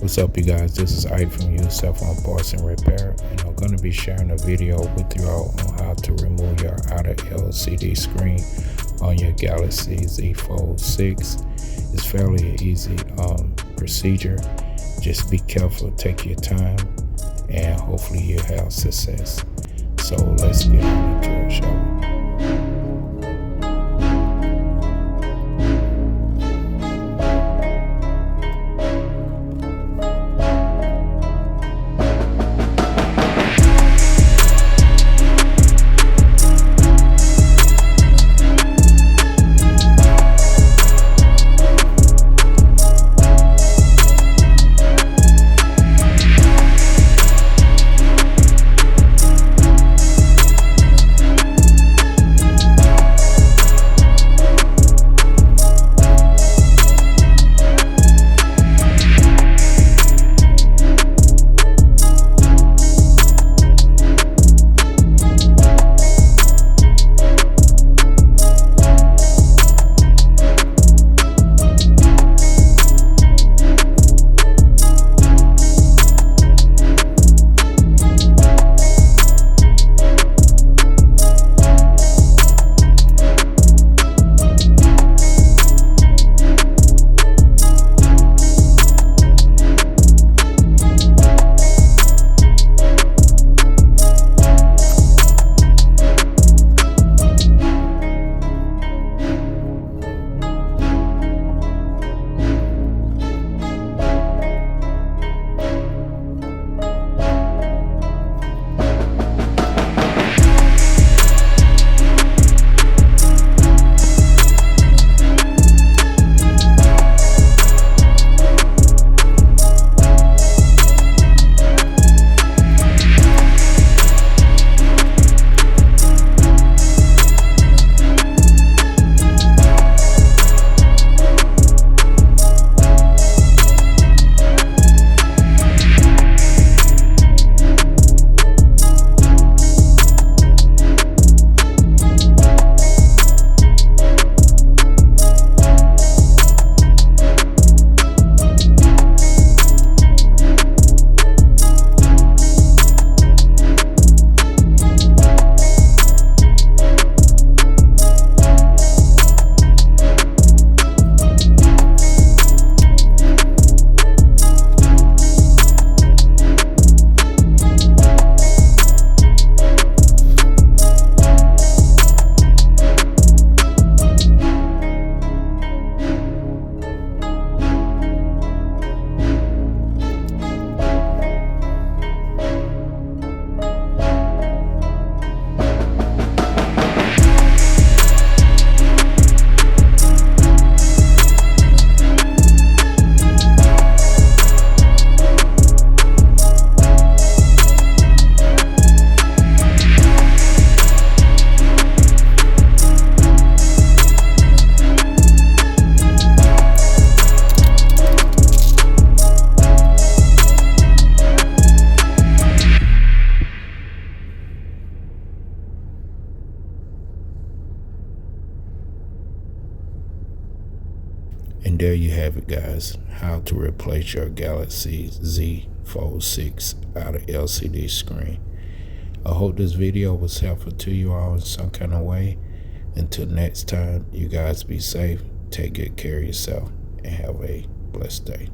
What's up, you guys? This is Ike from U Cell Phone Parts and Repair, and I'm going to be sharing a video with you all on how to remove your outer LCD screen on your Galaxy Z Fold 6. It's fairly an easy procedure. Just be careful, take your time, and hopefully you'll have success. So let's get on into it, shall we? And there you have it, guys, how to replace your Galaxy Z Fold 6 outer LCD screen. I hope this video was helpful to you all in some kind of way. Until next time, you guys be safe, take good care of yourself, and have a blessed day.